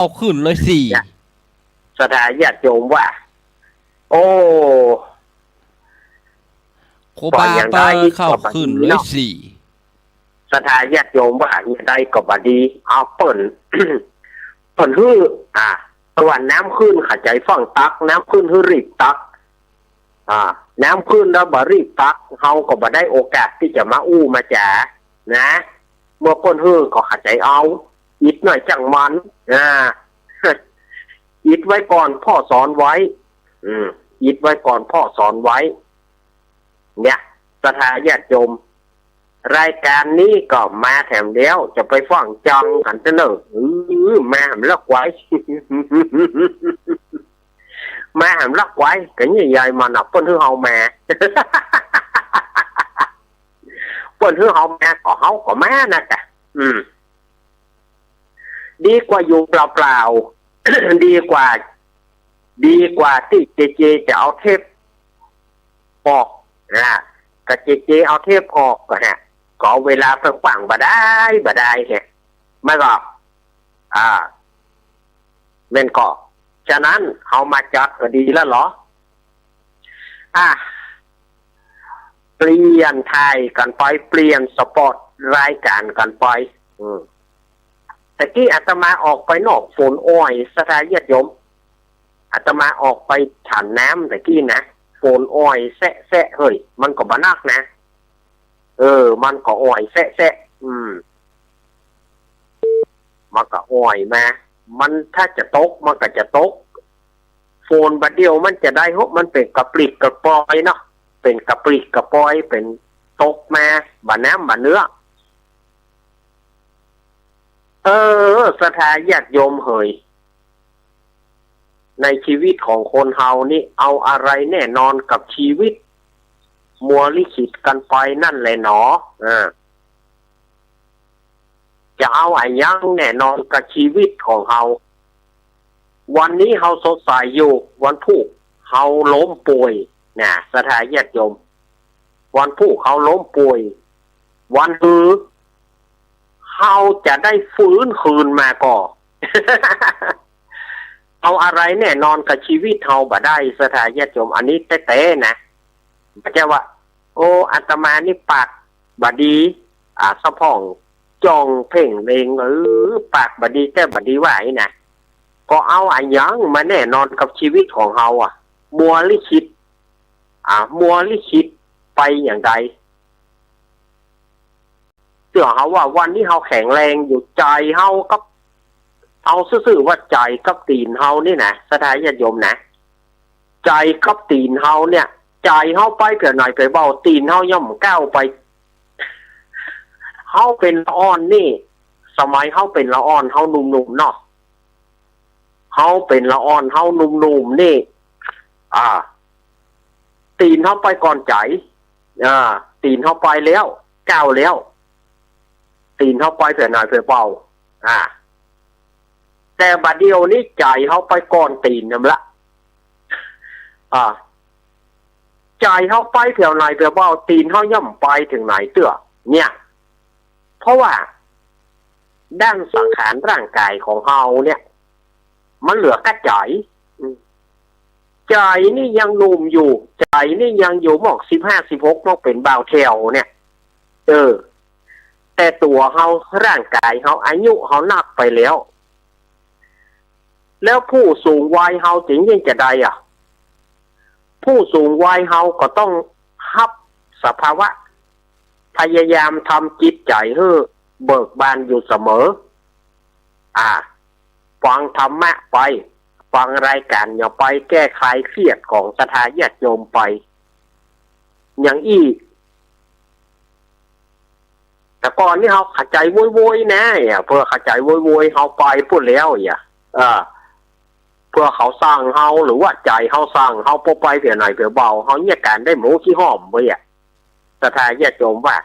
เอาขึ้นเลยสี่สถาญาติโยมว่าโอ้โคบาเปอร์เข้าขึ้นเลยสี่สถาญาติโยมว่าอย่างใดก็บดีเอาเปิ่น เปิ่นฮื้อตัวน้ำขึ้นขัดใจฟังตักน้ำขึ้นฮื้อรีบตักน้ำขึ้นแล้วบ่รีบตักเขาก็บ่ได้โอกาสที่จะมาอู้มาจ๋านะเมื่อคนฮื้อก็ขัดใจเอาอิดหน่อยจังมันอิดไว้ก่อนพ่อสอนไว้อิดไว้ก่อนพ่อสอนไว้เนี่ยสถาญาติโยมรายการนี้ก็มาแถมเดียวจะไปฟังจังหันจะเนอมาหำลักไว้ มาหำลักไว้cái như vậy mà nọc con hư hậu mà con hư hậu mà có hậu có má nè cảดีกว่าอยู่เปล่าๆ ดีกว่าที่เจจะเอาเทปออกกับเจเอาเทปออกก็ฮะก็เวลาเพิ่งฟังบ่ได้ฮะไม่ก็เม่นก็ฉะนั้นเอามาจัดก็ดีแล้วเหรอเปลี่ยนไทยกันไปเปลี่ยนสปอร์ตรายการกันไปแต่กี้อาตมาออกไปนอกฝนอ้อยสถาญาติโยมอาตมาออกไปฉันน้ำแต่กี้นะฝนอ้อยแซะเฮ้ยมันก็บ่นักนะมันก็อ้อยแซะมันก็อ้อยมามันถ้าจะตกมันก็จะตกโฟนบัดเดียวมันจะได้มันเป็นกระปริกกระปอยเนาะเป็นกระปริกกระปอยเป็นตกมาบ่น้ำบ่เนื้อสถาญาติโยมเฮยในชีวิตของคนเฮานี่เอาอะไรแน่นอนกับชีวิตมัวลิขิตกันไปนั่นแหละหนอจะเอาอะไรยังแน่นอนกับชีวิตของเฮาวันนี้เฮาสดใสอยู่วันพรุ่งเฮาล้มป่วยนะสถาญาติโยมวันพรุ่งเฮาล้มป่วยวันฮือเฮาจะได้ฟื้นคืนมาก่อ เอาอะไรแน่นอนกับชีวิตเฮาบ่ได้สถาญาติโยมอันนี้แต้ๆนะไม่ใช่ว่าโอ้อาตมานี่ปากบดีสะพ่องจองเพ่งเลงปากบดีแต่บดีไหวนะก็เอาอันยังมาแน่นอนกับชีวิตของเฮามัวลิขิตไปอย่างใดเชื่อเฮาว่าวันนี้เฮาแข็งแรงอยู่ใจเฮากับเอาซื่อๆว่าใจกับตีนเฮานี่นะสถาญาติโยมนะใจกับตีนเฮาเนี่ยใจเฮาไปเกิดหน่อยไปเบาตีนเฮาย่อมก้าวไปเฮาเป็นละอ่อนนี่สมัยเฮาเป็นละอ่อนเฮาหนุ่มๆเนาะเฮาเป็นละอ่อนเฮาหนุ่มๆนี่ตีนเฮาไปก่อนใจตีนเฮาไปแล้วก้าวแล้วตีนเฮาไปเกิดหน่อยไปเบาแต่บัดเดียวนี้ใจเฮาไปก่อนตีนนั่นละใจเขาไปเพียวไหนเพียวเบาตีนเขาย่ำไปถึงไหนเตื้อเนี่ยเพราะว่าด้านสังขารร่างกายของเขาเนี่ยมันเหลือกระจายใจนี่ยังหนุ่มอยู่ใจนี่ยังอยู่หมอก15-16มอกเป็นบ่าวแถวเนี่ยแต่ตัวเขาร่างกายเขาอายุเขานับไปแล้วผู้สูงวัยเขาจริงยังจะได้ผู้สูงวัยเฮาก็ต้องฮับสภาวะพยายามทำจิตใจให้เบิกบานอยู่เสมอฟังธรรมะไปฟังรายการอย่าไปแก้ไขเครียดของสถาญาติโยมไปอย่างอีกแต่ก่อนนี่เฮาขัดใจโวยๆนะเพื่อขัดใจโวยๆเฮาไปพูดแล้วเพื่อเขาสร้างเฮาหรือว่าใจเฮาสร้างเฮาพอไปเพียงไหนเพียงเบาเฮาเนี่ยการได้หมูขี้หอมไปสถาญาติโยมว่า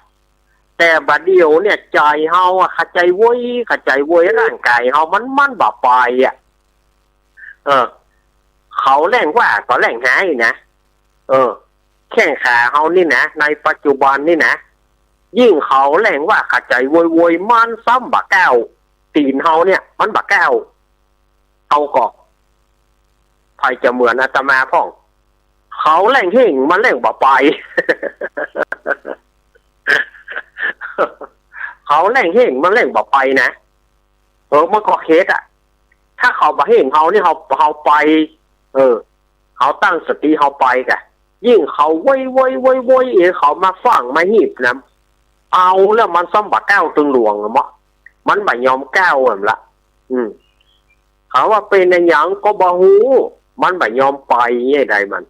แต่บัดเดียวเนี่ยใจเฮาขัดใจโวยร่างกายเฮามันบ่ไปเขาแรงว่าก็แรงหายนะแข้งขาเฮานี่นะในปัจจุบันนี่นะยิ่งเขาแรงว่าขัดใจโวยมันซ้ำบ่แก้วตีนเฮาเนี่ยมันบ่แก้ว เขาก็ใครจะเหมือนอาตมาพ่องเขาแหล่งเห่งมันแหล่งบ่ไป เขาแหล่งเห่งมันแหล่งบ่ไปนะมันก็เคสอ่ะถ้าเขาบ่เห่งเขานี่เขาไปเขาตั้งสติเขาไปกะยิ่งเขาว้ยเขามาฟังมาหีบนะเอาแล้วมันซ้ำบ่ก้าวตึงหลวงมั้งมันบ่ยอมก้าวละ เขาว่าเป็นในอย่างก็บ่ฮู้มันบ่ยอมไปยังไงมัน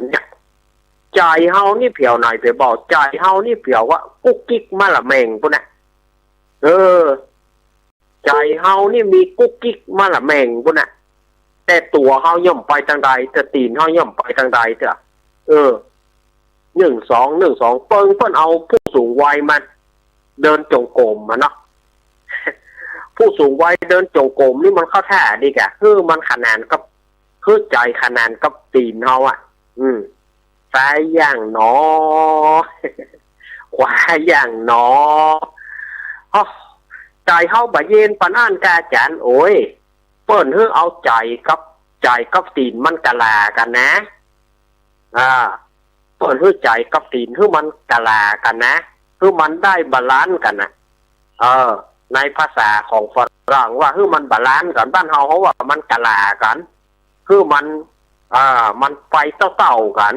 เนี่ยใจเฮานี่เผียวหน่อยไปบอกใจเฮานี่เผียวว่ากุ๊กกิ๊กมาละแมงปุ่นน่ะใจเฮานี่มีกุ๊กกิ๊กมาละแมงปุ่นน่ะแต่ตัวเฮาย่อมไปทางใดแต่ตีนเฮาย่อมไปทางใดเถอะ1-2เปิ้นเอาผู้สูงวัยมาเดินจงกรมมาเนาะ ผู้สูงวัยเดินจงกรมนี่มันเข้าท่าดีกะมันขนานกับใจขนานกับตีนเฮาอ่ะซ้ายอย่างหนอ ขวาอย่างหนอใจเฮาบ่เย็นปานนั้นกาจานโอ้ยเปิ้นเอาใจกับตีนมันกะลากันนะเปิ้นใจกับตีนมันกะลากันนะมันได้บาลานซ์กันนะในภาษาของฝรั่งว่ามันบาลานซ์กันบ้านเฮาเขาว่ามันกะลากันมันไปเต่าๆกัน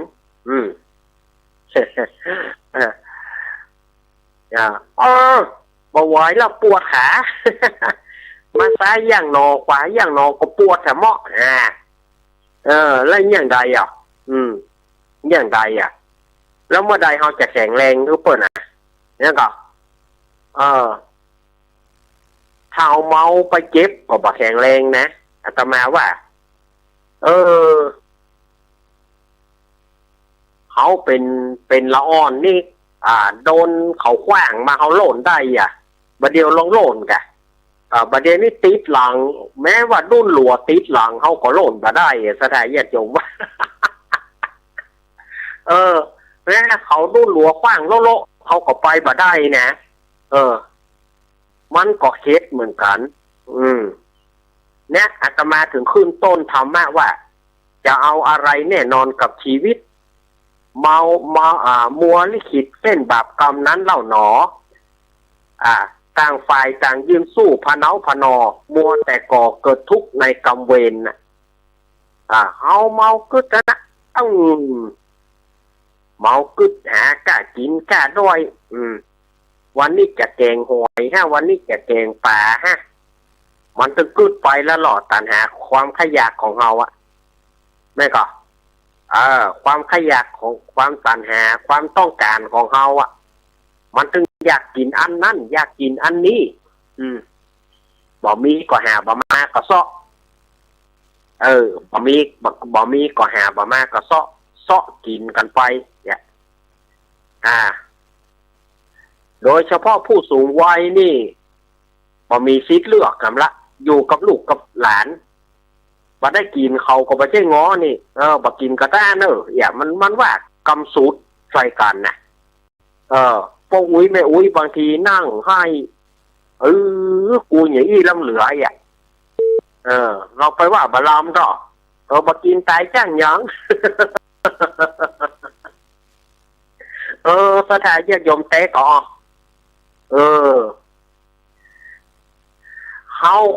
บ่ไหวแล้วปวดขา มาซ้ายอย่างหนอขวาอย่างหนอก็ปวดแถมเหมาะแล้วอย่างใดอย่างใดแล้วเมื่อใดเราจะแข็งแรงทุกคนเนี่ยก็ถ้าเมาไปเจ็บก็บ่แข็งแรงนะอาตมาว่าเขาเป็นละอ่อนนี่โดนเขาขว้างมาเขาโล่นได้บัดเดียวลองโล่นกะบัดเดียวนี่ติดหลังแม้ว่าดุ้นหลัวติดหลังเขาก็โล่นมาได้สถานญาติโยมว่า แม้เขาดุ้นหลัวขว้างโลเขาก็ไปมาได้นะมันก็เคสเหมือนกันเนี่ยอาตมาถึงขึ้นต้นธรรมะว่าจะเอาอะไรแน่นอนกับชีวิตมัวลิขิตเส้นบาปกรรมนั้นเล่าหนอต่างฝ่ายต่างยืนสู้พะเนาพะนอมัวแต่ก่อเกิดทุกข์ในกรรมเวรน่ะเฮาเมากึดนะเมากึดหากะกินกะด้วยวันนี้จะแกงหอยวันนี้จะแกงปลามันต้องกึดไปแล้วหลอดตันหาความขยากของเฮาแม่ก็ความขยากของความตันหาความต้องการของเฮามันถึงอยากกินอันนั้นอยากกินอันนี้บ่มีก็หาบ่มาก็ซ้อบ่มีก็หาบ่มาก็ซ้อกินกันไปเนี่ยโดยเฉพาะผู้สูงวัยนี่บ่มีสิทธิ์เลือกกันละอยู่กับลูกกับหลานบ่ได้กินเขาก็บ่ใช่ง้อนี่บ่กินก็ได้มันว่ากำสูตรใส่กันนะพวกอุ้ยแม่อุ้ยบางทีนั่งให้กูอย่างนี้ล้ำเหลือเราไปว่าบาลามก็บ่กินตายจ้างยัง สถานญาติโยมเตะก็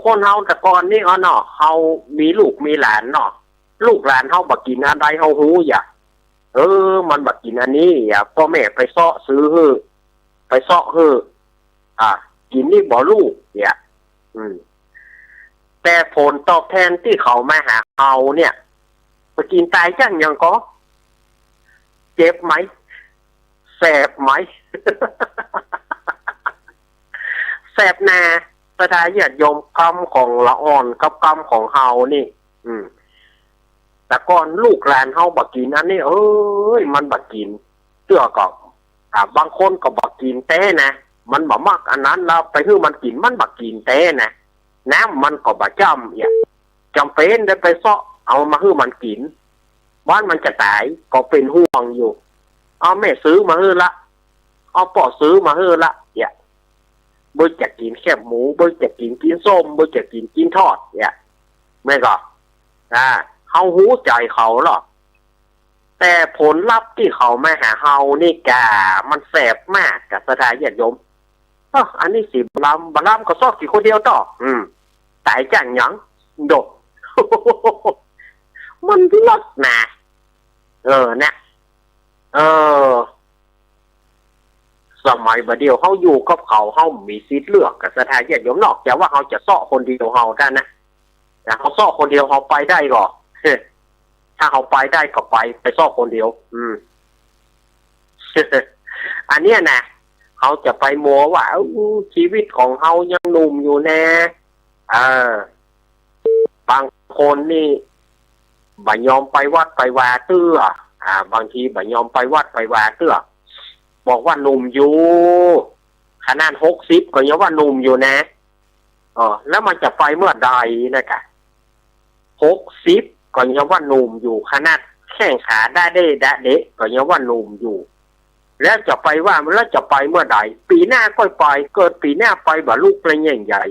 คนเฮาแต่ก่อนนี่เนาะเฮามีลูกมีหลานเนาะลูกหลานเฮาบ่กินอันใดเฮาฮู้มันบ่กินอันนี้พ่อแม่ไปเซาะซื้อไปเซาะกินนี่บ่ลูกเนี่ยแต่ผลตอบแทนที่เขามาหาเอาเนี่ยไปกินตายจังยังก็เจ็บไหมแสบไหม แสบนาสถานญาติโยมกรรมของละอ่อนกับกรรมของเฮานี่แต่ก่อนลูกหลานเฮาบ่กินอันนี้มันบ่กินเตื้อก็บางคนก็บ่กินแต่นะมันบ่มักอันนั้นแล้วไปให้มันกินมันบ่กินแต่นะน้ำมันก็บ่จำเป็นได้ไปเซาะเอามาให้มันกินบ้านมันจะตายก็เป็นห่วงอยู่เอาแม่ซื้อมาให้ละเอาพ่อซื้อมาให้ละบ่จะกินแคบหมูบ่จะกินส้มบ่จะกินทอด ไม่ก็เขาหูใจเขาหรอกแต่ผลลัพธ์ที่เขามาหาเฮานี่กะมันแสบมากกับสถานญาติโยมอันนี้สิบลำก็ซอกกี่คนเดียวต่อตายจังหยังดก มันลดนะเนี่ยสมัยบัดเดียวเขาอยู่กับเขามีสิทธิ์เลือกกับสถานญาติโยมนอกจากว่าเขาจะซ่อคนเดียวเขาได้นะแต่เขาซ่อคนเดียวเขาไปได้ก่อถ้าเขาไปได้ก็ไปซ่อคนเดียวอันเนี้ยนะเขาจะไปมัวว่าชีวิตของเขายังหนุ่มอยู่แน่บางคนนี่บ่ยอมไปวัดไปวาเตื้อบางทีบ่ยอมไปวัดไปวาเตื้อบอกว่าหนุ่มอยู่ขนาด60ก็ยังว่าหนุ่มอยู่นะแล้วมันจะไปเมื่อใดนะ60ก็ยังว่าหนุ่มอยู่ขนาดแข้งขาได้เดะก็ยังว่าหนุ่มอยู่แล้วจะไปว่าแล้วจะไปเมื่อใดปีหน้าก็ไปเกิดปีหน้าไปบ่ลูกเป็นใหญ่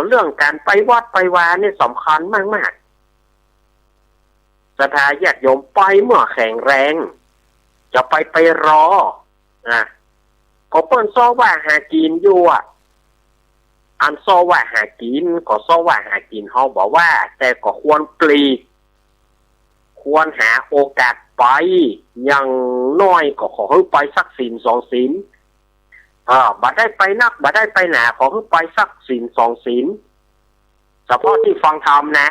เรื่องการไปวัดไปวานี่สำคัญมากๆศรัทธาญาติโยมไปเมื่อแข็งแรงจะไปรอก็เปิ้นซ้อว่าหากินอยู่อันซ้อว่าหากินก็ซ้อว่าหากินเขาบอกว่าแต่ก็ควรปลีกควรหาโอกาสไปอย่างน้อยก็ขอให้ไปสักศีล2 ศีลบัดได้ไปนักบัดได้ไปหนาขอให้ไปสักศีล2 ศีลเฉพาะที่ฟังธรรมนะ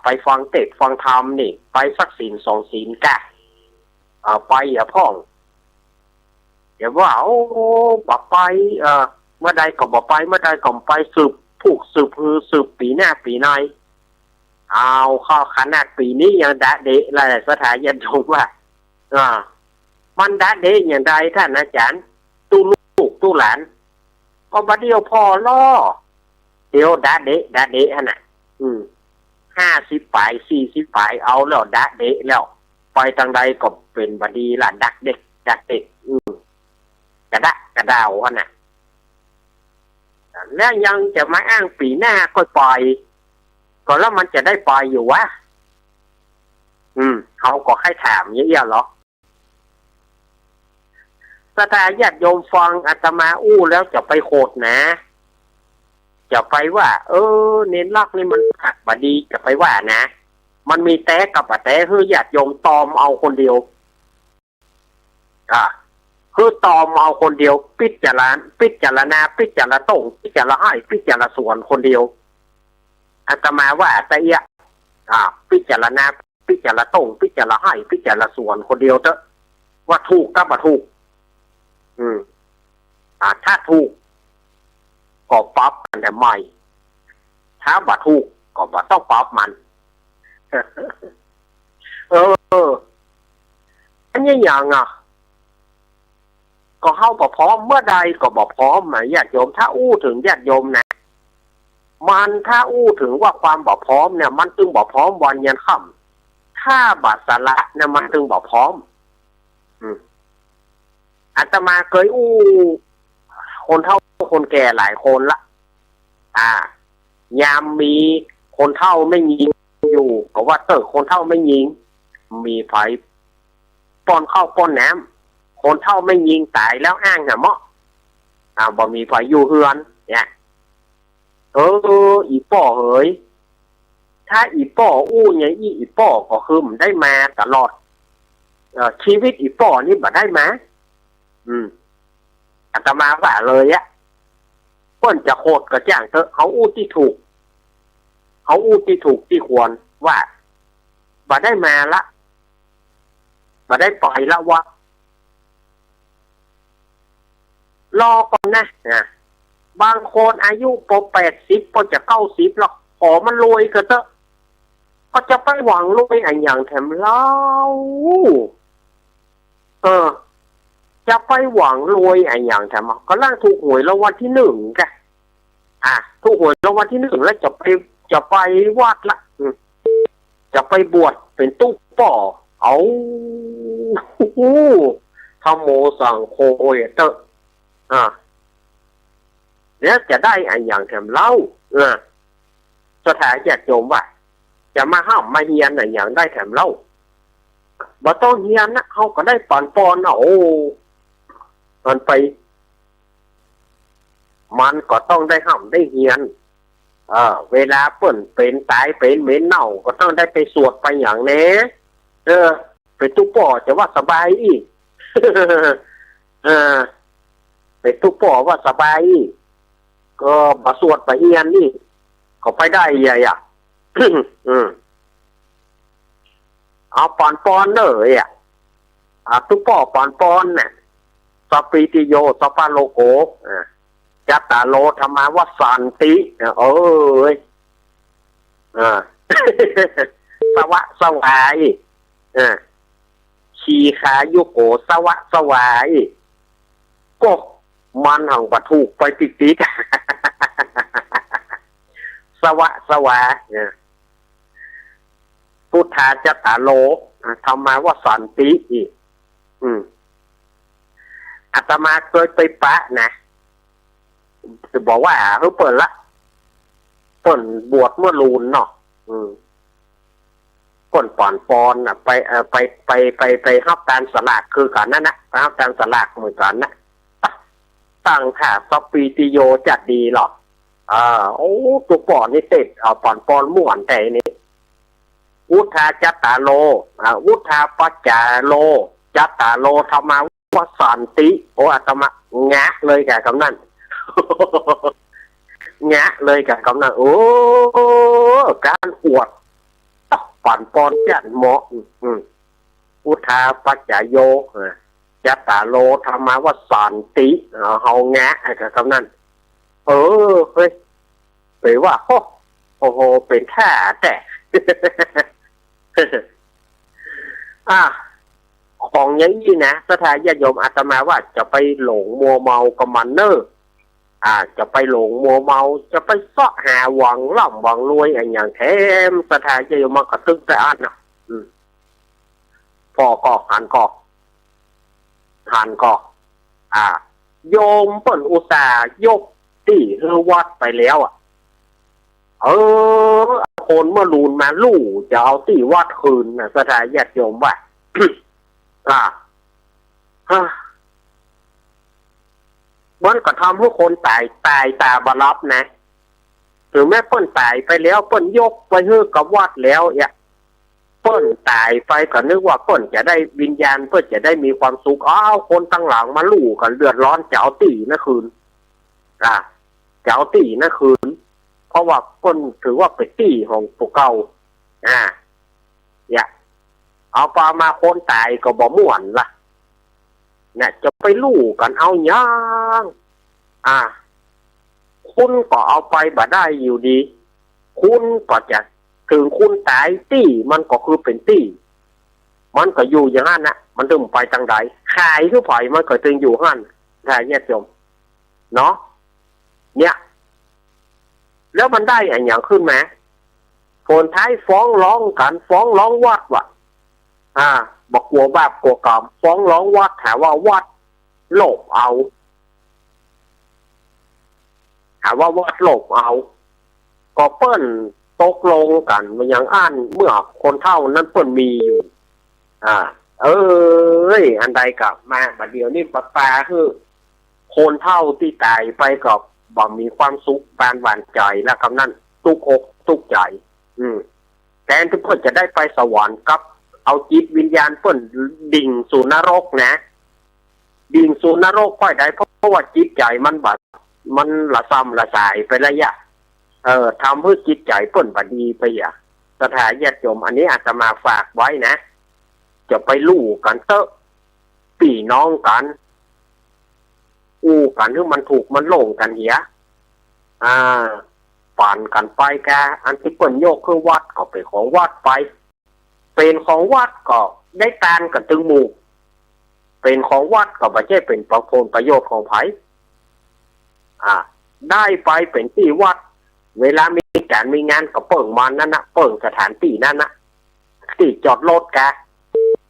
ไปฟังเทศน์ฟังธรรมนี่ไปสักศีล2 ศีลกะไปพ่องอย่าว่าบ่ไปเมื่อใดก็บ่ไปเมื่อใดก็ไปสืบปีหน้าปีในเอาข้อขนาดปีนี้ยังดะเดะอะไรสถานยันชมว่ามันดะเดะอย่างใดท่านอาจารย์ตู้ลูกตู้หลานก็บัดเดียวพอล่อเดี๋ยวดะเดะฮะน่ะ50 ปลาย40 ปลายเอาแล้วดะเดะแล้วไปทางใดก็เป็นบดีล่ะดักเด็กกระดาวฮะน่ะแล้วยังจะมาอ้างปีหน้าก็ปล่อยก็แล้วมันจะได้ปล่อยอยู่วะเขาก็ให้ถามเยอะๆหรอศรัทธาญาติโยมฟังอาตมาแล้วจะไปโคดนะจะไปว่าเน้นลักนี่มันหักบดีจะไปว่านะมันมีแต่กับแต่คือญาติโยมตอมเอาคนเดียวคือตอมเอาคนเดียวพิจารณาพิจารณาตรงพิจารณาให้พิจารณาส่วนคนเดียวอาตมาว่าแต่พิจารณาตรงพิจารณาให้พิจารณาส่วนคนเดียวเถอะว่าถูกกับบ่ถูกถ้าถูกก็ปรับกันแต่ใหม่ถ้าบ่ถูกก็บ่ต้องปรับมันอันนี้อย่างก็เข้าบ่พร้อมเมื่อใดก็บ่พร้อมญาติโยมถ้าถึงญาติโยมนะมันถ้าถึงว่าความบ่พร้อมเนี่ยมันตึงบ่พร้อมวันยันค่ำถ้าบัดสละเนี่ยมันตึงบ่พร้อมอาตมาเคยคนเฒ่าคนแก่หลายคนละยามมีคนเฒ่าไม่ยิงอยู่ก็ว่าคนเฒ่าไม่ยิงมีไผป้อนข้าวป้อนน้ำคนเฒ่าไม่ยิงตายแล้วอ้างเมาะบ่มีไผอยู่เฮือนเนี่ยอีป่อเฮ้ยถ้าอีป่ออย่างอีป่อก็คือมันได้มาตลอดชีวิตอีป่อนี่บ่ได้มาอาตมาว่าเลยเพิ่นจะโคตรก็จ้างเถอะเขาที่ถูกที่ควรว่าบ่ได้มาละบ่ได้ปล่อยละวะรอก่อนนะบางคนอายุ80จะ90หรอกขอมันรวยก็เถอะก็จะไปหวังรวยอย่างแถมเล่าจะไปหวังรวยอย่างแถมก็ล่างถูกหวยรางวัลที่1กันถูกหวยรางวัลที่1แล้วจะไปวัดละจะไปบวชเป็นตุ๊กป่อธรรมโมสังโฆเตอะแล้วจะได้อย่างแถมเล่า สถานญาติโยมว่าจะมาห้ามมาเฮียนอะไรอย่างได้แถมเล่าบ่ต้องเฮียนนะเขาก็ได้ปอนปอนนะโอ้มันไปมันก็ต้องได้ห้ามได้เฮียนเวลาเปิ่นเป็นตายเป็นเหม็นเน่าก็ต้องได้ไปสวดไปอย่างเนี้ยไปตุ๊ป่อจะว่าสบายอีกไปตุ๊ป่อว่าสบายอีกก็มาสวดไปเฮียนนี่ก็ไปได้ใหญ่อ่ะ เอาปอนปอนเลยตุ๊ป่อปอนปอนเนี่ยสปิติโยสปาโลโกจัตตาโลธรรมาวัสันติสวะสวายชีขายุโกสวะสวายก็มันหังปะถูกไปติดสวะสวาพุทธาจัตตาโลธรรมาวัสันติอีกอาตมาเคยไปปะนะจะบอกว่าเขาเปิดบวชเมื่อลูนเนาะก่อนป่อนปอนไปรับการสลากคือกันนั่นนะรับการสลากเหมือนกันนะตั้งค่ะสปีติโยจัดดีหรอกโอ้ตัวป่อนนี่เต็ดป่อนปอนม่วนแต่นี่วุฒาจัตตาโลวุฒาปัจจาโลจัตตาโลธรรมาวัสันติโอ้อาตมางะเลยแกคำนั้นงะเลยกับคำนั้นโอ้การอวดปั่นปอนจัดเหมาะพุทธาปัจจโยจัตตาโลธรรมาวัสันติเฮางะกับคำนั้นเฮ้ยไปว่าโอ้โหเป็นท่าแต่ของอย่างนี้นะสถานญาติโยมอาตมาว่าจะไปหลงมัวเมากับมันเนอร์จะไปหลงมัวเมาจะไปเสาะหาหวังล่ำหวังรวยอย่างแถมสถานญาติโยมมันก็ตึงแต่อันนะพอก็หันก็โยมเปิ่นอุตส่าห์ยกที่เฮวัดไปแล้วคนเมื่อลูนมาลู่จะเอาที่วัดคืนนะสถานญาติโยมว่ามันก็ทำให้คนตายตาบารับนะถึงแม้เปิ้นตายไปแล้วเปิ้นยกไปเฮือกับวัดแล้วเปิ้นตายไปก็นึกว่าเปิ้นจะได้วิญญาณเปิ้นจะได้มีความสุขคนตั้งหลังมาลู่กันเดือดร้อนจะเอาตีนะคืนจะเอาตีนะคืนเพราะว่าเปิ้นถือว่าเป็นตีของพวกเก่าเอาปลามาคนตายก็บ่ม่วนล่ะเนี่ยจะไปลู่กันเอาย่างคุณก็เอาไปบ่ได้อยู่ดีคุณก็จะถึงคุณตายตี้มันก็คือเป็นตี้มันก็อยู่อย่างนั้นนะมันถึงไปทางใดขายคือไผมันก็ถึงอยู่หั่นใช่เนี่ยโยมเนาะเนี่ยแล้วมันได้อย่างขึ้นไหมคนท้ายฟ้องร้องกันฟ้องร้องวัดว่ะบอกกลัวบาปกลัวกรรมฟ้องร้องวัดหาว่าวัดโลภเอาหาว่าวัดโลภเอาก็เปิ้นตกลงกันมันยังเมื่อคนเท่านั้นเปิ้นมีอยู่อันใดกับมาบัดเดียวนี่ปลาคือคนเท่าที่ตายไปก็บ่มีความสุขปานหวานใจแล้วคำนั้นทุกอกทุกใจแทนที่เปิ้นจะได้ไปสวรรค์กับเอาจิตวิญญาณเปิ้นดิ่งสู่นรกนะดิ่งสู่นรกค่อยได้เพราะว่าจิตใจมันละซ้ำละสายไประยะทำเพื่อจิตใจเปิ้นบดีไปสถานญาติโยมอันนี้อาตมาฝากไว้นะจะไปลู่กันเตอะพี่น้องกันกันที่มันถูกมันหลงกันปั่นกันไปแกอันที่เปิ้นโยกคือวัดก็เป็นของวัดไปเป็นของวัดก็ได้ตานกันตึงหมู่เป็นของวัดก็ไม่ใช่เป็นประโยชน์ของไผได้ไปเป็นที่วัดเวลามีการมีงานก็เปิ่งมันนั่นนะเปิ่งสถานที่นั่นนะที่จอดรถแก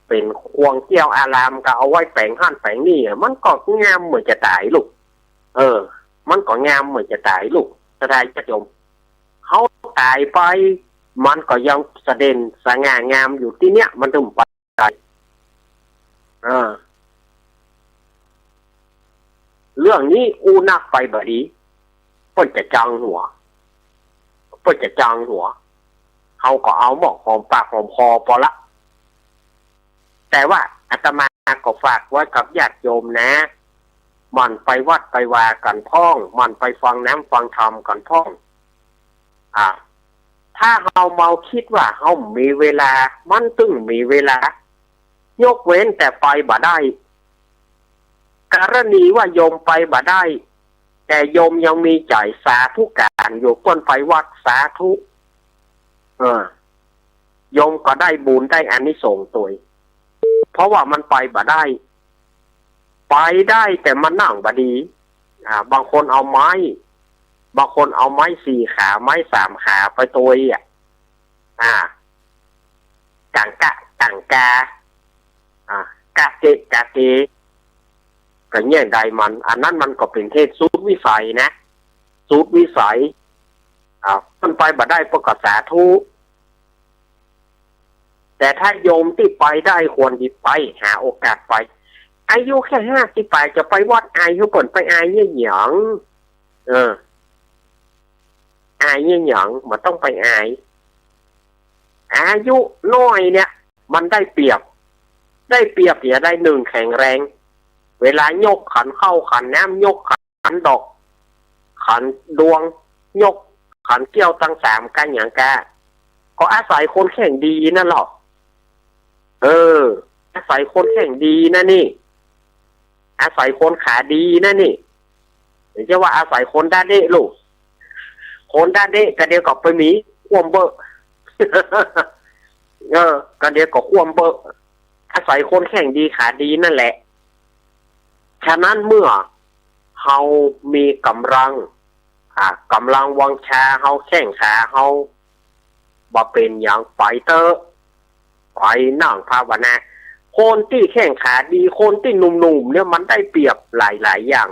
เป็นควงเกี้ยวอารามก็เอาไว้แปลงหั่นแปลงนี่มันก็งามเหมือนจะตายลูกมันก็งามเหมือนจะตายลูกสถานญาติโยมเขา ตายไปมันก็ยังแสดงสง่างามอยู่ที่เนี้ยมันถึงไปเรื่องนี้อูนักไปบดีเพิ่นจะจังหัวเขาก็เอาหมอกหอมปากหอมคอพอละแต่ว่าอาตมาก็ฝากไว้กับญาติโยมนะมันไปวัดไปวากันพ่องมันไปฟังน้ำฟังธรรมกันพ่องถ้าเราเมาคิดว่าเรามีเวลามันตึงมีเวลายกเว้นแต่ไปบ่ได้กรณีว่าโยมไปบ่ได้แต่โยมยังมีใจสาธุการอยู่ก้นไปวัดสาธุโยมก็ได้บุญได้อานิสงส์ตัวเพราะว่ามันไปบ่ได้แต่มันนั่งบ่ดีบางคนเอาไม้4 ขาไม้3 ขาไปตัวกังกะกังกากะเกก็เนี่ยใดมันอันนั้นมันก็เป็นเทศสุดวิสัยนะสุดวิสัยมันไปบ่ได้ประกาศสาธุแต่ถ้าโยมที่ไปได้ควรที่ไปหาโอกาสไปอายุแค่58จะไปวัดอายุก่อนไปอายเนี่ยหยังอายเนี่ยหยังมันต้องไปอายอายุน้อยเนี่ยมันได้เปรียบอย่าได้1แข็งแรงเวลายกขันเข้าขันน้ำยกขันดอกขันดวงยกขันเกี้ยวตั้ง3กันอย่างแกก็อาศัยคนแข่งดีนั่นหรอกอาศัยคนแข่งดีนะนี่อาศัยคนขาดีนะนี่หรือจะว่าอาศัยคนด้านเดะลูกคนด้านเดะกันเดียวกับไปหมีควมเบอร์กันเดียวกับควมเบอร์อาศัยคนแข่งดีขาดีนั่นแหละฉะนั้นเมื่อเฮามีกำลังวังชาเฮาแข่งขาเฮาบ่เป็นอย่างไปเตอไปนั่งภาวนาคนที่แข่งขาดีคนที่หนุ่มๆเนี่ยมันได้เปรียบหลายอย่าง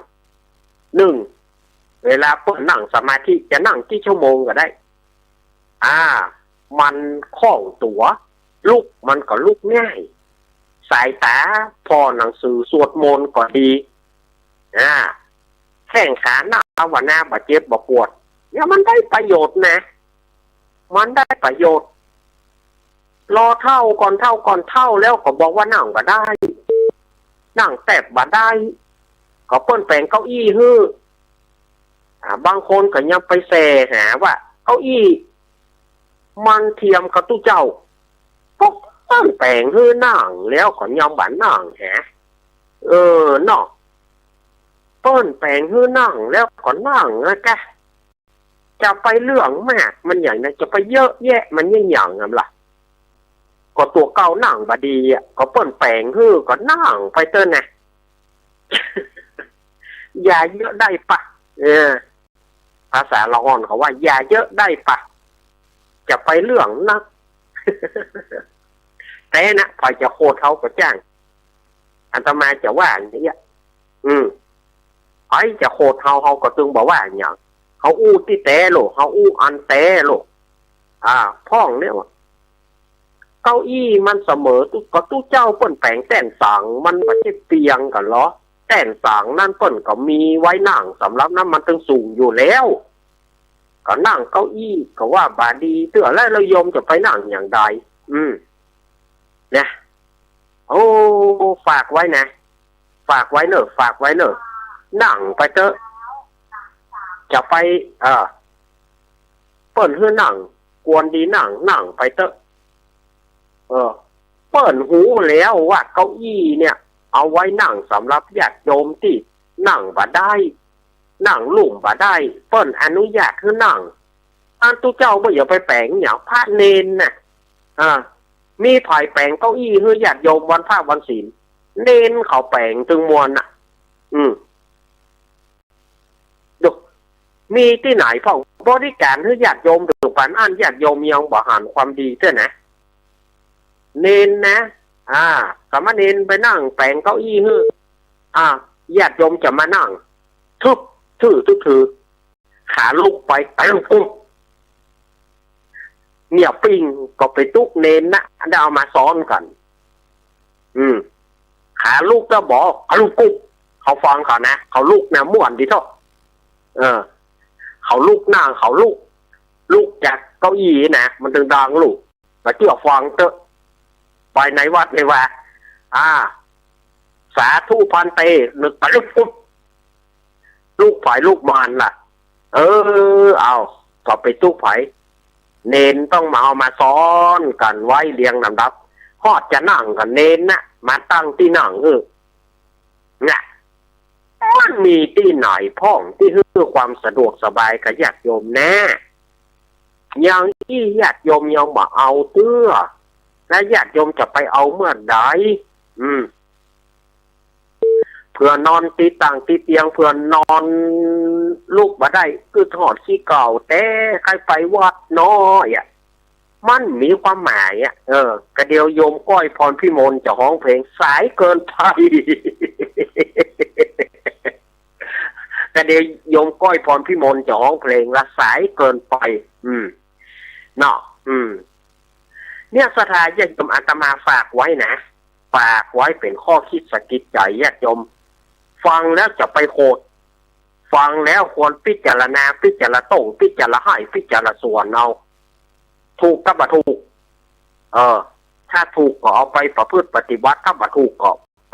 1เวลาเปิดนั่งสมาธิจะนั่งกี่ชั่วโมงก็ได้มันคล่องตัวลุกมันก็ลุกง่ายสายตาพอหนังสือสวดมนต์ก็ดีแข้งขาหน้าภาวนาบ่เจ็บบ่ปวดเนี่ยมันได้ประโยชน์นะมันได้ประโยชน์รอเท่าก่อนเท่าแล้วก็บอกว่านั่งบ่ได้นั่งแตบบ่ได้ก็เปิ้นแปลงเก้าอี้ฮื้อบางคนก็ยังไปแสหาว่าเก้าอี้มันเทียมกับตู้เจ้าก็เปิ้นแปลงฮื้อนั่งแล้วก็ยอมบ่นั่งหาเนาะเปิ้นแปลงฮื้อนั่งแล้วก็นั่งนะแกจะไปเรื่องมากมันอย่างนั้นจะไปเยอะแยะมันอย่างนั้นล่ะก็ตัวเก่านั่งบดีก็เปิ้นแปลงฮื้อก็นั่งไปเติ้นนะ อย่าเยอะได้ปะภาษาละอ่อนเขาว่าอย่าเยอะได้ปะจะไปเรื่องนัก แต่นะพอจะโคตรเขาก็จ้างอาตมาจะว่าอย่างนี้ไอ้จะโคตรเขาก็ตึงบอกว่าอย่างเขาอู้ที่แต่โลกเขาอู้อันแต่โลกพ่องเนี่ยว่าเก้าอี้มันเสมอก็ตู้เจ้าเปิ้นแปลงแต่นสังมันไม่ใช่เตียงกันเหรอแต่นสังนั่นเปิ้นก็มีไว้นั่งสำหรับนั้นมันตึงสูงอยู่แล้วก็นั่งเก้าอี้ก็ว่าบาดีเตื้อแล้วเรายมจะไปนั่งอย่างใดเนี่ยโอ้ฝากไว้นะฝากไว้เนอะนั่งไปเถอะจะไปเปิ้นฮื้อนั่งกวนดีนั่งไปเถอะเปิ้นหูแล้วว่าเก้าอี้เนี่ยเอาไว้นั่งสำหรับญาติโยมที่นั่งบ่ได้นั่งลุ่มบ่ได้เปิ้นอนุญาตให้นั่งอันตู้เจ้าบ่อย่าไปแปลงอย่างพระเนนน่ะมีถ่ายแปลงเก้าอี้ให้ญาติโยมวันพระวันศีลเนนเขาแปลงถึงมวลน่ะดูมีที่ไหนพ่อบริการให้ญาติโยมดูปานอันญาติโยมยังบ่หันความดีเท่านะเนนนะสามเณรไปนั่งแปลงเก้าอี้ฮื้อญาติโยมจะมานั่งถือขาลุกไปไปลงพุ่ง เนี่ยปิ้งก็ไปตุกเน้นนะได้เอามาซ้อนกัน ขาลูกก็บอกเขาลูกกุ๊กเขาฟังเขานะเขาลูกนะม่วนดีเท่าเขาลูกนั่งเขาลูกจากเก้าอี้นะมันดังๆลูกมาเชื่อฟังเถอะไปในวัดในว่าสาธุพันเตนึกไปลูกกุ๊กลูกไผ่ลูกมันล่ะเอาก็ไปตุกไผ่เนนต้องมาเอามาซ้อนกันไว้เรียงลำดับพอดจะนั่งกันเนนนะมาตั้งที่นั่งเนี่ยมันมีที่ไหนพ่องที่ให้ความสะดวกสบายกับญาติโยมแน่อย่างที่ญาติโยมยังมาเอาเตื้อและญาติโยมจะไปเอาเมื่อใดเพื่อนอนตีต่างตีเตียงเพื่อนอนลูกมาได้คือถอดขี้เก่าแต่ใครไปวัดน้อยมันมีความหมายกระเดียวโยมก้อยพรพิมลจะร้องเพลงสายเกินไปกระเดียวโยมก้อยพรพิมลจะร้องเพลงละสายเกินไปเนาะเนี่ยสถานญาติโยมอาตมาฝากไว้นะฝากไว้เป็นข้อคิดสะกิดใจญาติโยมฟังแล้วจะไปโคดฟังแล้วควรพิจารณาพิจารณาตรงพิจารณาให้พิจารณาส่วนเอาถูกกับบ่ถูกถ้าถูกก็เอาไปประพฤติปฏิบัติถ้าบ่ถูกก็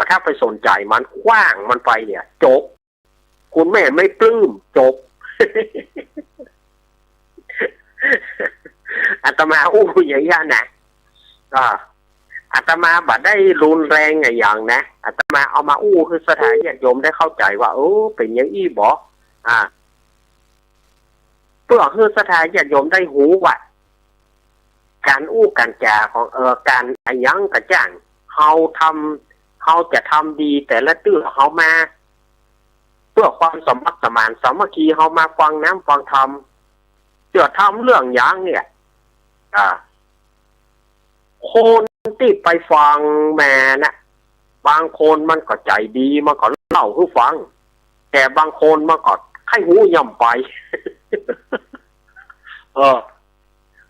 ถ้าไปสนใจมันคว้างมันไปเนี่ยจบคุณแม่ไม่ปลื้มจบ อาตมาอย่างนี้นะอาตมาบ่ได้รุนแรงอย่างนะอาตมาเอามาคือสถานญาติโยมได้เข้าใจว่าเป็นอย่างอี้บ่เพื่อคือสถานญาติโยมได้หูว่าการการจาของการยังกระจ่างเขาจะทำดีแต่ละตื้อเขามาเพื่อความสมัครสมานสามัคคีเขามาฟังน้ำฟังธรรมเพื่อทำเรื่องยังเนี่ยคนที่ไปฟังแม่นะบางคนมันก็ใจดีมันก็เล่าให้ฟังแต่บางคนมันก็ให้หูย่ำไป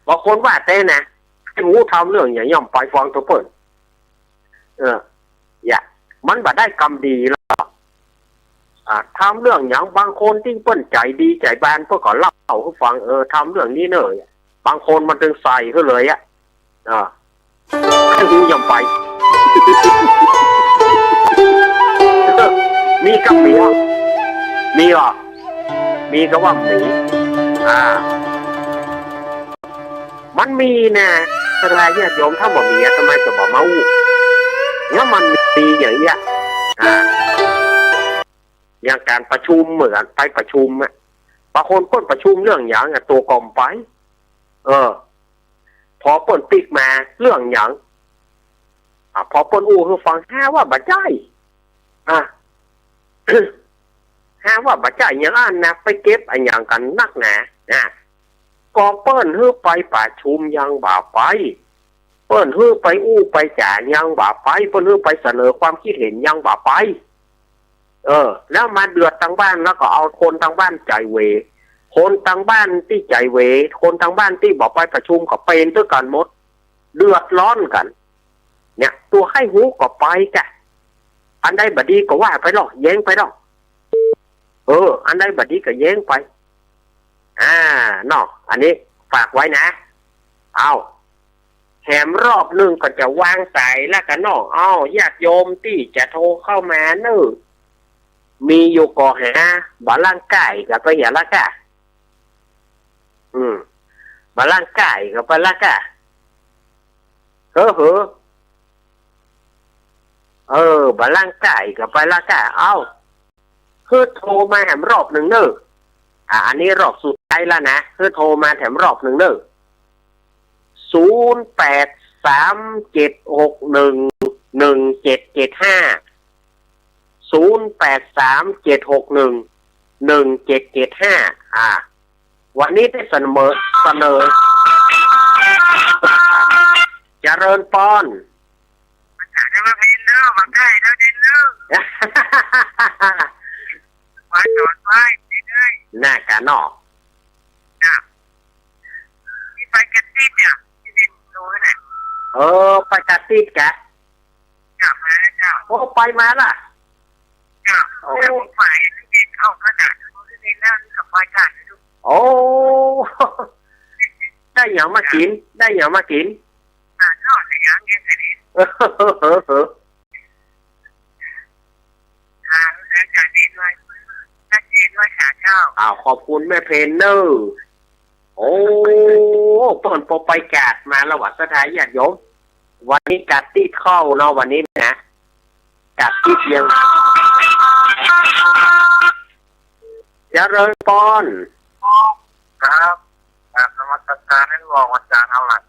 บางคนว่าแต่นะให้หูทำเรื่องอย่างย่ำไปฟังตัวเปิดมันบ่ได้กรรมดีแล้วทำเรื่องอย่างบางคนที่เปิ้นใจดีใจบานเพื่อก็เล่าให้ฟังทำเรื่องนี้เนอะบางคนมันถึงใส่ก็เลยให้หูย่ำไป มีกับมีมีก็ว่ามีมันมีนะสถานญาติโยมถ้าบอกมีทำไมจะบอกมาเนี่ยมันมีอย่างเงี้ยอย่างการประชุมเหมือนไปประชุมบางคนเปิ้นประชุมเรื่องอย่างตัวกลมไปพอเปิ้นปิกมาเรื่องอย่างพอเปิ้นคือฟังแค่ว่าบัดใจหาว่าบัดใจอย่างนั้นนะไปเก็บอย่างกันนักหนาก็เปิ้นฮื้อไปประชุมยังบ่าไปเปิ้นฮื้อไปไปจ่ายังบ่าไปเปิ้นฮื้อไปเสนอความคิดเห็นยังบ่าไปแล้วมาเดือดทางบ้านแล้วก็เอาคนทางบ้านใจเวคนทางบ้านที่ใจเวคนทางบ้านที่บอกไปประชุมก็เป็นด้วยกันหมดเดือดร้อนกันเนี่ยตัวให้หูก็ไปจ้ะอันใดบดีก็ว่าไปหรอกแย้งไปหรอกอันใดบดีก็แย้งไปเนาะอันนี้ฝากไว้นะเอาแถมรอบนึงก็จะวางสายแล้วกันเนาะญาติโยมที่จะโทรเข้ามาเนอะมีอยู่ก่อหาบ่ร่างกายกับไปอย่าละกะบ่ร่างกายกับไปละกะบ่ร่างกายกับไปละกะคือโทรมาแถมรอบนึงเนอะอันนี้รอบสุดท้ายแล้วนะคือโทรมาแถมรอบนึงเนอะ0837611775 0837611775วันนี้ได้เสนอเจริญปอนจะมาเป็นเนอร์มาได้แล้วเดนเนอร์มาจอดไว้ได้น่ากะนอกที่ไปกันติดเนี่ย ไปกาติดแกกลับมาเจ้าโอ้ไปมาล่ะเจ้าแล้วฝ่ายที่เอากระดาษที่นั่นกับไม้กันโอ้ได้อย่างมากินได้อย่างมากินทอดอย่างเงี้ยเลยการดีด้วยการดีด้วยขาเจ้าขอบคุณแม่เพนเนอร์โอ้เปิดโปรไปกาดมาแล้ววัดสถานญาติโยมวันนี้กาดตีเข้าเนาะวันนี้นะกาดตียังเจริญปอนครับนมัสการนั่นบอกอาจารย์เอาหลัก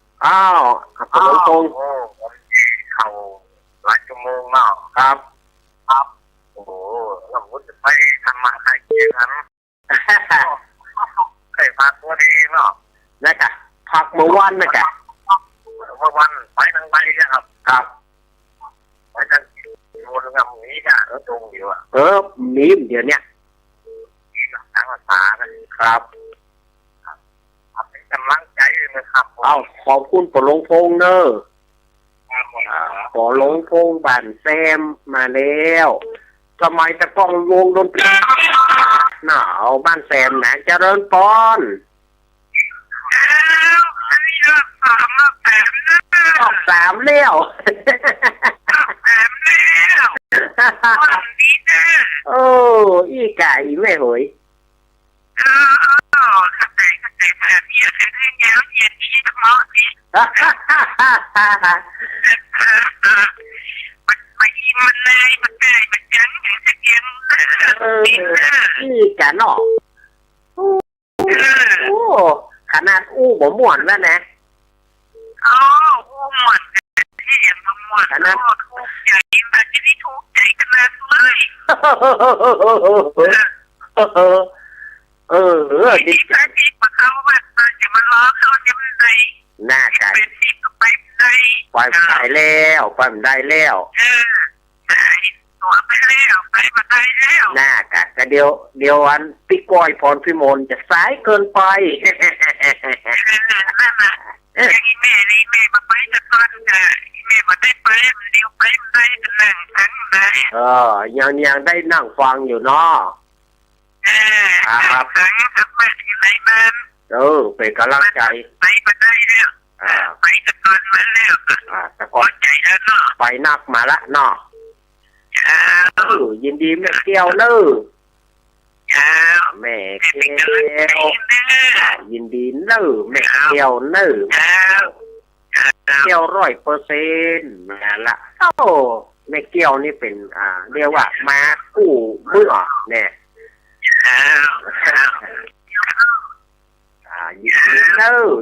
ตรงผมเข้าหลายชั่วโมงแล้วครับโอ้โหเราจะไปทำมาใครเกี่ยงนั้นเคยพักวันนี้เนาะนะคะพักเมื่อวันนะคะเมื่อวันไปทางไปนะครับไปทางวนกับนี้จ้ะแล้วตรงอยู่มีเดี๋ยวเนี้ยมีทางภาษานะครับเป็นกำลังใจนะครับขอบคุณปอลงพงเนอร์ปอลงพงบ้านแซมมาแล้วสมัยตะกองวงดนตรีเอาบ้านแซมนะเจริญปอนสามเลี้ยวอีไก่ไม่หอยนี่กันเนาะขนาดบ่ม่วนแล้วนะม่วนที่ยังม่วนนะถูกใจแต่ที่นี่ถูกใจขนาดเลยที่แท้ที่มาเข้าว่าจะมาล้อเขาจะไม่ได้น่าจะเป็นที่ไปได้แล้วไปได้แล้วตัวไปแล้วไปมาได้แล้วน่ากะก็เดียวอันพี่ก้อยพรพิมลจะสายเกินไปนั่นน่ะแม่มาไปจะตอนแม่มาได้ไปเดียวไปได้นั่งทั้งได้ยังได้นั่งฟังอยู่เนาะครับทั้งแม่อยู่ไหนมันเป็นกำลังใจไปมาได้แล้วไปจะตอนมาแล้วแต่ก่อนใจแล้วเนาะไปนักมาละเนาะยินดีแม่เกี้ยวเนอะแม่เกี้ยวยินดีเนอะแม่เกี้ยวเนอะเกี้ยว100%นั่นละแม่เกี้ยวนี่เป็นเรียกว่ามากู้เมื่อเนี่ย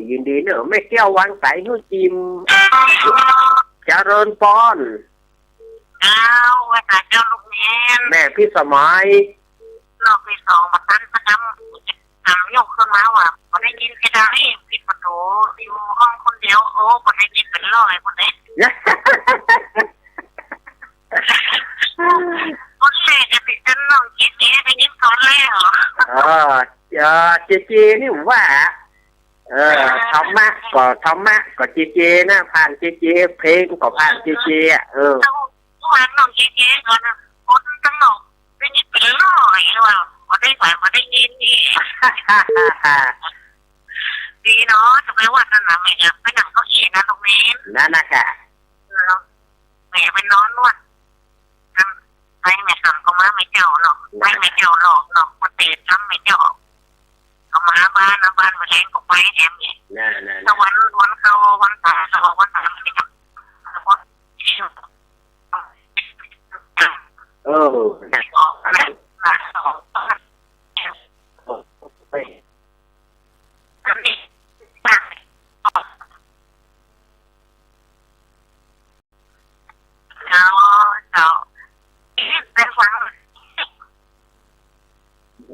ยินดีเนอะแม่เกี้ยววางสายหูจิมเจริญปอนว่าแต่เจ้าลูกเนียนแม่พี่สมัยรอบที่2มาตั้งประจำยกขึ้นมาว่าพอได้ยินแค่ได้ปิดประตูอยู่ห้องคนเดียวพอได้ยินเป็น100คนเลยคนแรกจะติดกันน้องเจ๊ได้ยินตอนแรกเหรอเจนี่ว่าธรรมะก็เจนะผ่านเจเพลงก็ผ่านเจวันน้องเจ๊ก่อนคนตั้งหนอกได้ยินเป็น100ว่าพอได้ยินนี่ดีเนาะทำไมว่านั่นน่ะแม่ไปนั่งเก้าอี้นะตรงนี้นั่นนะค่ะแม่ไปนอนนวดไปแม่ทำก็มาไม่เจ้าหรอกไปไม่เจ้าหรอกมาเตะทำไม่เจ้าก็มาบ้านมาแรงก็ไปแอมเนี่ยถ้าวันเขาวันตาเขาวันตาไม่ทำ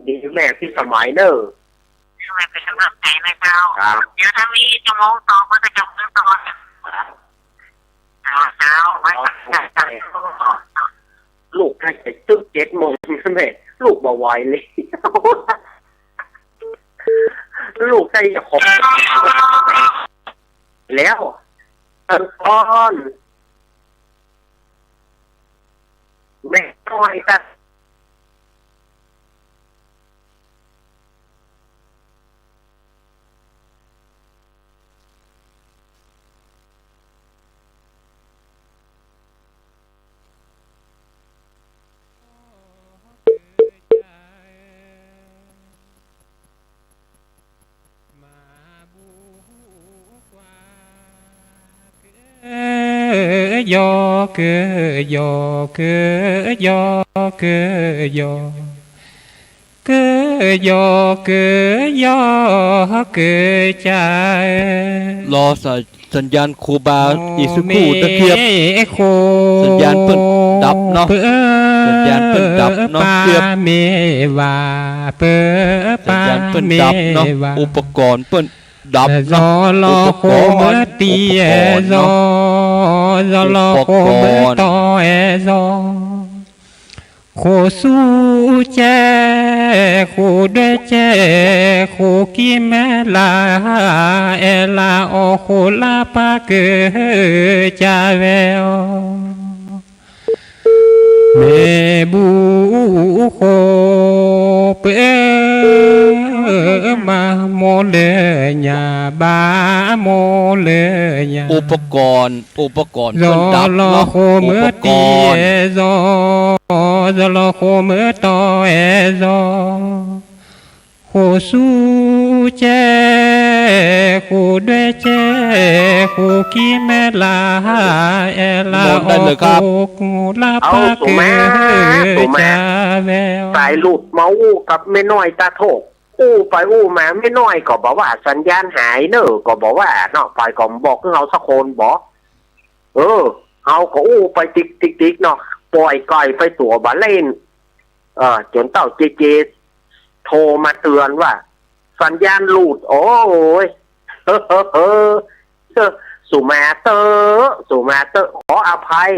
ดีแม่พี่สมัยเนอะทำไมเป็นกำลังใจนะเจ้าเดี๋ยวถ้ามีชั่วโมงต่อก็จะจบเรื่องต่อเจ้าไว้ลูกให้ไปตึ๊ก7 โมงแม่ลูกบ่ไหวเลยลูกให้ขอบแล้ว ต้นก้อนแม่น้อยกันยอเกยอเกยอเกยอเกยอเกยอเกใจรอสัญญาณครูบาอีกสักครู่ตะเกียบสัญญาณเปิ้นดับเนาะสัญญาณเปิ้นดับเนาะเกียบเมวาเปสัญญาณเปิ้นดับเนาะอุปกรณ์เปิ้นดับเนาะอุปกรณ์เนาะอุปกรณ์โคสูเจโคเดเจโคกิเมลาเอลาโอโคลาปาเกจาเวโอเมบูโคเปมาโมเลญาบาโมเลญาอุปกรณ์เพิ่นดับเนาะอุปกรณ์ซอลโคเมตอเอซอโคสูเจโคเดเจโคกิเมลาเอลาโอโคลาปาเกจาเวสายหลุดมาอู้กับแม่น้อยตาโถกอู้ไปอู้มาไม่น้อยก็บอกว่าสัญญาณหายเนอะก็บอกว่าเนาะไปก็บอกให้เราสักคนบอกเอาก็อู้ไปติ๊กเนาะปล่อยไก่ไปตัวบาเล่นจนเต่าเจโทรมาเตือนว่าสัญญาณหลุดโอ้ยสุมาเตอร์ขออภัย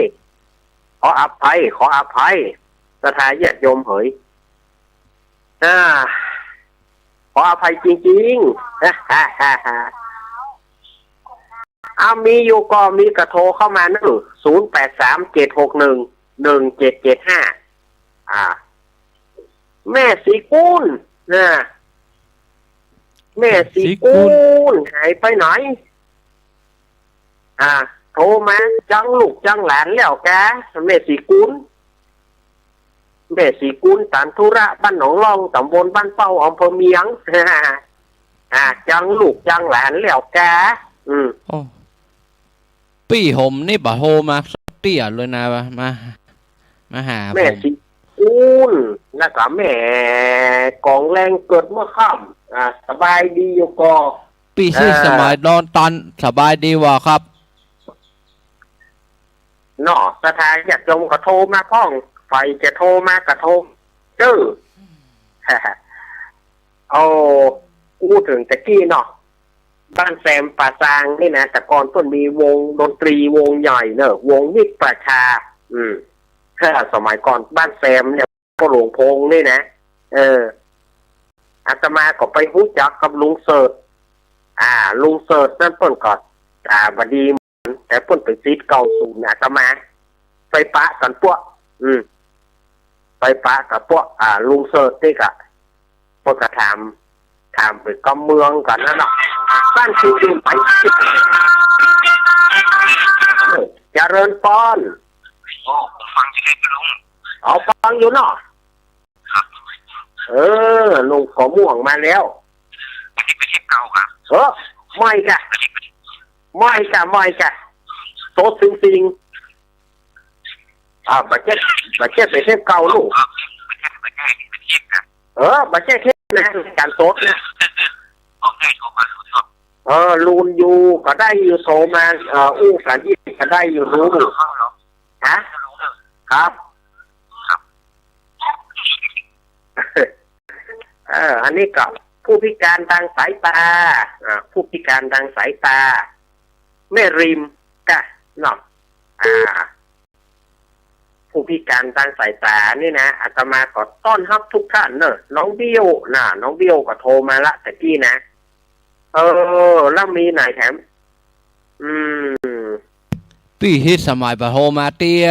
สถาญาติโยมเผยขออภัยจริงๆมีอยู่ก็มีกระโทรเข้ามานะ0837611775แม่สีกุลนะแม่สีกุลหายไปไหนโทรมาจังลูกจังหลานแล้วแกแม่สีกุลตันธุระบ้านหนองรองตำบลบ้านเป้าอำเภอเมียงจังลูกจังหลานแล้วแกปี่ผมนี่บ่โทรมาเตี้ยเลยนะมาหาแม่สิกุลแล้วก็แม่กองแรงเกิดเมื่อค่ำสบายดีอยู่ก็ปี่ที่สมัยนอนตันสบายดีวะครับเนาะสถานอยากจงก็โทรมาพ้องไฟจะโทรมากระโทรพูดถึงตะกี้เนาะบ้านแซมป่าซางนี่นะแต่ก่อนต้นมีวงดนตรีวงใหญ่เนอะวงวิทย์ประชาสมัยก่อนบ้านแซมเนี่ยก็หลวงพงนี่นะอาตมาก็ไปรู้จักกับลุงเสิร์ชลุงเสิร์ชนั่นต้นก่อนบดีแต่ต้นเป็นซีดเก่าสูงอาตมาไปปะกันพวกไปปะกับพวกลุงเสิร์ชนี่กะพวกกระถามไปกำเมืองกันนั่นแหละบ้านคือดินไปเจริญปอนฟังใช่ไหมลุงฟังอยู่เนาะลุงขอม่วงมาแล้ววันนี้ไปเช็คเก่าค่ะไม่กะโตจริงบัจเจ็ตไปเช็คเก่าลูกบัจเจ็ตแค่นะการโต๊ดนะลูนอยู่ก็ได้อยู่โซมาอู้กันยี่ก็ได้อยู่รู้ฮะครับอันนี้กับผู้พิการทางสายตาแม่ริมกะเนาะผู้พิการทางสายตานี่นะอาตมาก็ต้อนรับทุกท่านเนอะน้องเบี้ยวก็โทรมาละแต่กี้นะแล้วมีไหนแถม พี่ฮิตสมัยปะโทมาเตี้ย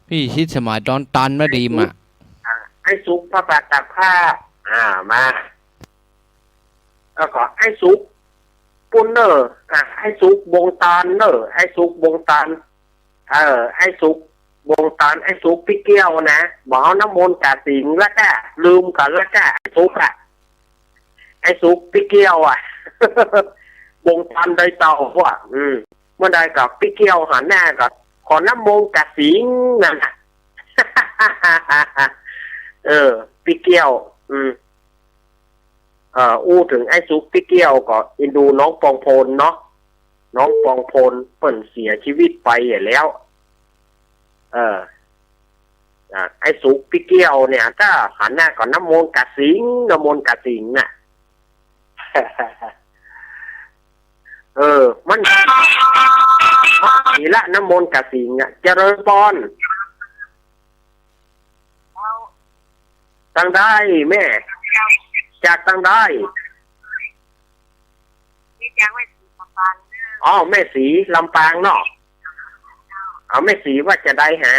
พี่ฮิตสมัยตอนตันไม่ดีมะไอ้ซุกพระบาทตากผ้ามาแล้วก็ไอ้ซุกปุ้นเนอร์ไอ้ซุกบงตาลเนอร์ไอ้ซุกบงตาลไอ้ซุกบงตาลไอ้ซุกพี่เกี้ยวนะบอกน้ำมนต์กาสิงแล้วก็ลืมกันแล้วก็ไอ้ซุกไอ้ซุกพี่เกี้ยวบงตาลได้เต่าว่ะเมื่อใดกับพี่เกี้ยวหันหน้ากับขอน้ำมนต์กาสิงนั่นน่ะพี่เกี้ยวอู้ถึงไอ้ซุกพี่เกี้ยวก็อินดูน้องปองพลเนาะน้องปองพลเปิ่นเสียชีวิตไปแล้วไอ้ซุกพี่เกี้ยวเนี่ยถ้าหันหน้าก่อนน้ำมนต์กะสิงน่ะมันนี่ละน้ำมนต์กะสิงอ่ะเจริญพรตั้งได้แม่จากตั้งได้อ๋อแม่สีลำปางเนาะเอาแม่สีว่าจะได้หา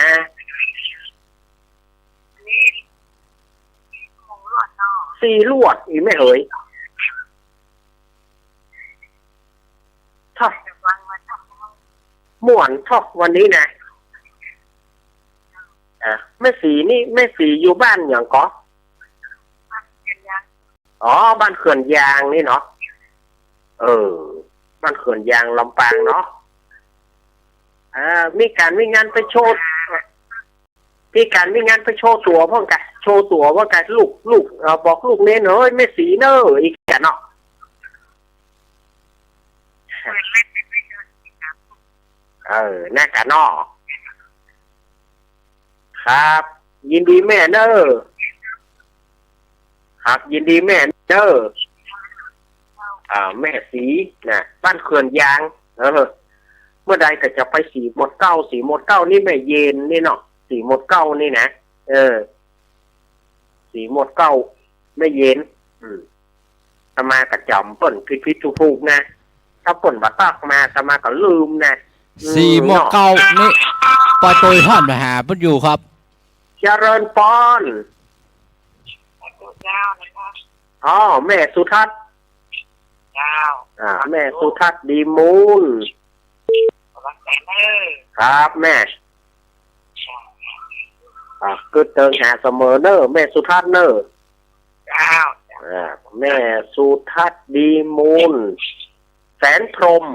สีลวดอีไม่เอ่ยท่อม่วนท่อวันนี้นะแม่สีนี่แม่สีอยู่บ้านอย่างก็อ๋อบ้านเขื่อนยางนี่เนาะบ้านเขื่อนยางลำปางเนาะมีงานไปโชว์มีงานไปโชว์ตัวพ่อกันโชว์ตัวว่ากันลูกบอกลูกเน้นเฮ้ยไม่สีเนออีกแกเนาะน่ากันเนาะครับยินดีแม่เนอครับยินดีแม่เนอแม่สีนะบ้านเขื่อนยางเมื่อใดก็จะไปสีหมดเก้านี่แม่เย็นนี่เนาะสีหมดเก้านี่นะสีหมดเก้าไม่เย็นตมากระจำเปิ่นพิษทุกนะถ้าเปิ่นบัตรมาตมาก็ลืมนะสีหมดเก้านี่ปอยตัวห่อนมาหาพุ่นอยู่ครับเจริญปอนอ๋อแม่สุทัศน์แม่สุทัศน์ดีมูลครับแม่ก็เติงหาเสมอเนอแม่สุทัศน์เนอแม่สุทัศน์ดีมูลแสนพรหม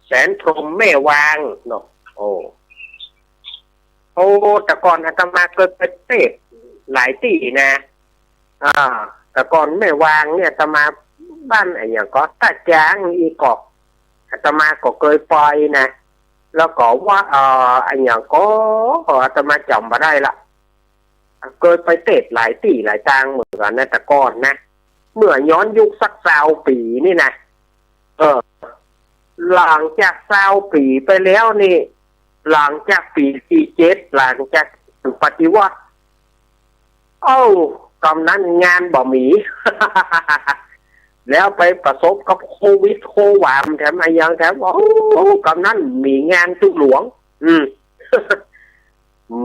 แสนพรหมแม่วางเนาะโอ้แต่ก่อนอาตมาเกิดเป็นเทพหลายตีนะแต่ก่อนแม่วางเนี่ยอาตมาบ้านอะไรอย่างก็ตาจ้างอีกอกอาตมาก็เคยไปนะแล้วก็ว่าอะไรอย่างก็อาตมาจำมาได้ละเคยไปเทศหลายตีหลายจางเหมือนกันนะแต่ก่อนนะเมื่อย้อนยุคสัก20 ปีนี่นะหลังจาก20 ปีไปแล้วนี่หลังจากปี47หลังจากปฏิวัติกำนั้นงานบ่มี แล้วไปประสบกับโควิดโความแถมอะไรอย่างแถมกำนั้นมีงานทุกหลวง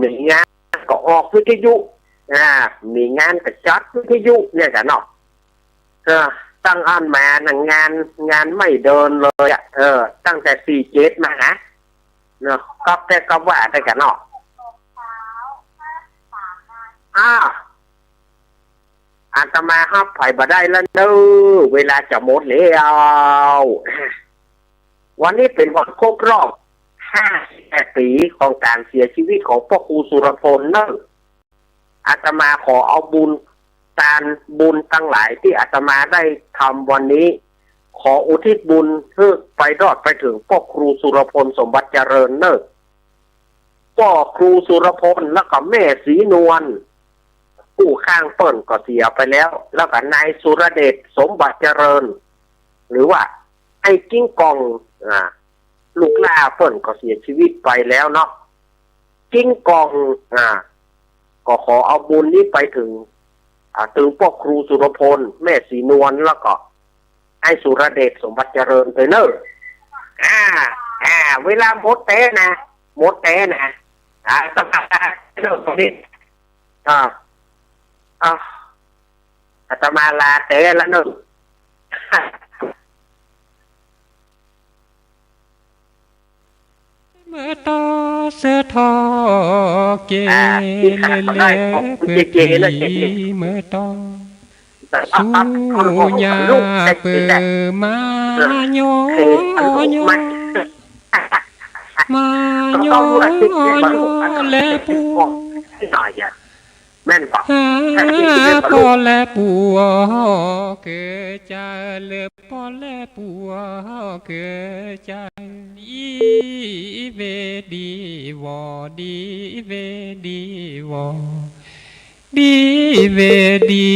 มีงานก็ออกวิทยุมีงานก็จัดวิทยุเนี่ยกันเนาะตั้งอันมางานไม่เดินเลยตั้งแต่47มานะเนาะก็แต่ก็ว่าได้กันเนาะอาตมาฮับไผ่บ่ได้แล้วเด้อเวลาจะหมดแล้ววันนี้เป็นวันครบรอบ58 ปีของการเสียชีวิตของพ่อครูสุรพลเนอะอาตมาขอเอาบุญตั้งหลายที่อาตมาได้ทำวันนี้ขออุทิศบุญเพื่อไปรอดไปถึงพ่อครูสุรพลสมบัติเจริญเนอะพ่อครูสุรพลแล้วก็แม่ศรีนวลผู้ข้างเปิ้นก็เสียไปแล้วแล้วก็นายสุรเดชสมบัติเจริญหรือว่าไอ้กิ้งกองลูกล่าเปิ้นก็เสียชีวิตไปแล้วเนาะกิ้งกองก็ขอเอาบุญนี้ไปถึงพ่อครูสุรพลแม่ศรีนวลแล้วก็ไ ให้สุรเดชสมบัติเจริญไปเนอะเวลาหมดเต้นะหมดเต้นะสมัครเรื่องตรงนี้อาตมาลาเต้แล้วหนึ่งเมื่อตอเสือทอเกเลเพื่อผีเมื่อตอสู้ยาเปิมาโยมาโยและปู หน่อยอ่ะแม่นป่ะ พอและปัวเกิดใจเลือพอและปัวเกิดใจดีเวดีวอดีเวดีวอดีเวดี